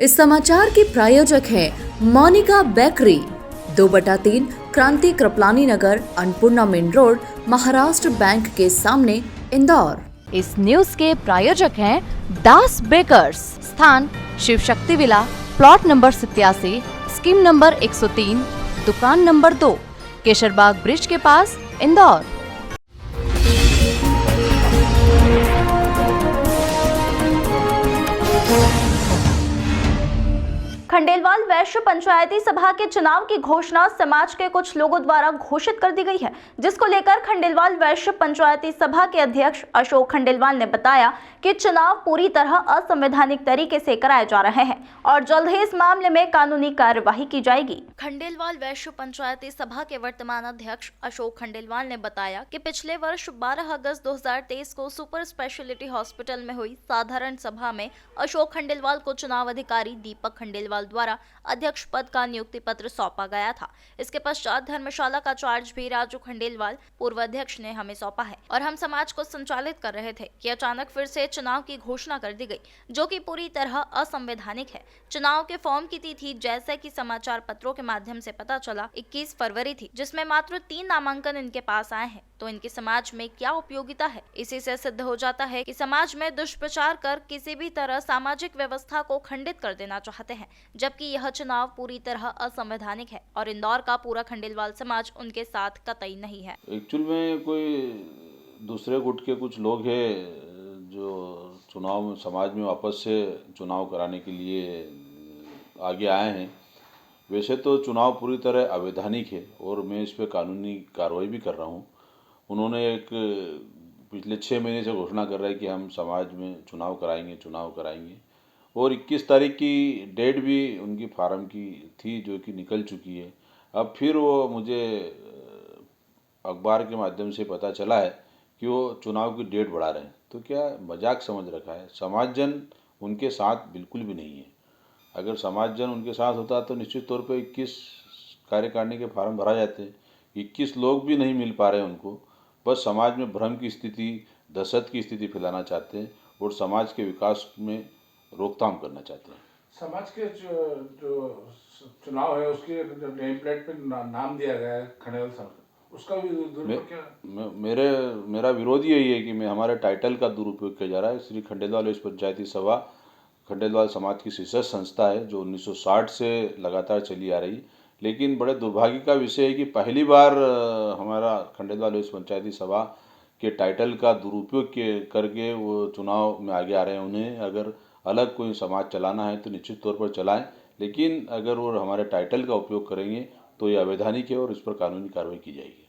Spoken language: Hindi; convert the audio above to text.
इस समाचार के प्रायोजक हैं Monika bakery, 2/3 Kranti Kripalani Nagar, Annapurna main road, Maharashtra bank के सामने, इंदौर। इस न्यूज के प्रायोजक हैं दास बेकर्स, स्थान Shiv Shakti villa, plot number 87, scheme number 103, दुकान नंबर 2, केशरबाग ब्रिज के पास, इंदौर। खंडेलवाल वैश्य पंचायती सभा के चुनाव की घोषणा समाज के कुछ लोगों द्वारा घोषित कर दी गई है, जिसको लेकर खंडेलवाल वैश्य पंचायती सभा के अध्यक्ष अशोक खंडेलवाल ने बताया कि चुनाव पूरी तरह असंवैधानिक तरीके से कराए जा रहे हैं और जल्द ही इस मामले में कानूनी कार्यवाही की जाएगी। खंडेलवाल वैश्य पंचायती सभा के वर्तमान अध्यक्ष अशोक खंडेलवाल ने बताया कि पिछले वर्ष 12 अगस्त 2023 को सुपर स्पेशलिटी हॉस्पिटल में हुई साधारण सभा में अशोक खंडेलवाल को चुनाव अधिकारी दीपक खंडेलवाल द्वारा अध्यक्ष पद का नियुक्ति पत्र सौंपा गया था। इसके पश्चात धर्मशाला का चार्ज भी राजू खंडेलवाल पूर्व अध्यक्ष ने हमें सौंपा है और हम समाज को संचालित कर रहे थे कि अचानक फिर से चुनाव की घोषणा कर दी गई, जो कि पूरी तरह असंवैधानिक है। चुनाव के फॉर्म की तिथि जैसे कि समाचार पत्रों के माध्यम से पता चला 21 फरवरी थी, जिसमें मात्र 3 नामांकन इनके पास आए हैं, तो इनकी समाज में क्या उपयोगिता है। इसी से सिद्ध हो जाता है कि समाज में दुष्प्रचार कर किसी भी तरह सामाजिक व्यवस्था को खंडित कर देना चाहते हैं, जबकि यह चुनाव पूरी तरह असंवैधानिक है और इंदौर का पूरा खंडेलवाल समाज उनके साथ कतई नहीं है। एक्चुअल में कोई दूसरे गुट के कुछ लोग हैं जो चुनाव में समाज में वापस से चुनाव कराने के लिए आगे आए हैं। वैसे तो चुनाव पूरी तरह अवैधानिक है और मैं इस पर कानूनी कार्रवाई भी कर रहा हूँ। उन्होंने एक पिछले 6 महीने से घोषणा कर रहे हैं कि हम समाज में चुनाव कराएंगे और 21 तारीख की डेट भी उनकी फार्म की थी, जो कि निकल चुकी है। अब फिर वो मुझे अखबार के माध्यम से पता चला है कि वो चुनाव की डेट बढ़ा रहे हैं। तो क्या मजाक समझ रखा है? समाज जन उनके साथ बिल्कुल भी नहीं है। अगर समाज जन उनके साथ होता तो निश्चित तौर पे 21 कार्यकारिणी के फार्म भरा जाते हैं। 21 लोग भी नहीं मिल पा रहे उनको, बस समाज में भ्रम की स्थिति, दहशत की स्थिति फैलाना चाहते हैं और समाज के विकास में रोकथाम करना चाहते हैं। समाज के जो चुनाव है उसके नेम प्लेट पे नाम दिया गया है खंडेलवाल साहब, उसका भी दुरुपयोग क्या? मेरा विरोध यही है कि हमारे टाइटल का दुरुपयोग किया जा रहा है। श्री खंडेलवाल वैश्य पंचायती सभा खंडेलवाल समाज की शीर्ष संस्था है जो 1960 से लगातार चली आ रही। लेकिन बड़े दुर्भाग्य का विषय है कि पहली बार हमारा खंडेलवाल वैश्य पंचायती सभा के टाइटल का दुरुपयोग करके वो चुनाव में आगे आ रहे हैं। उन्हें अगर अलग कोई समाज चलाना है तो निश्चित तौर पर चलाएं, लेकिन अगर वो हमारे टाइटल का उपयोग करेंगे तो ये अवैधानिक है और इस पर कानूनी कार्रवाई की जाएगी।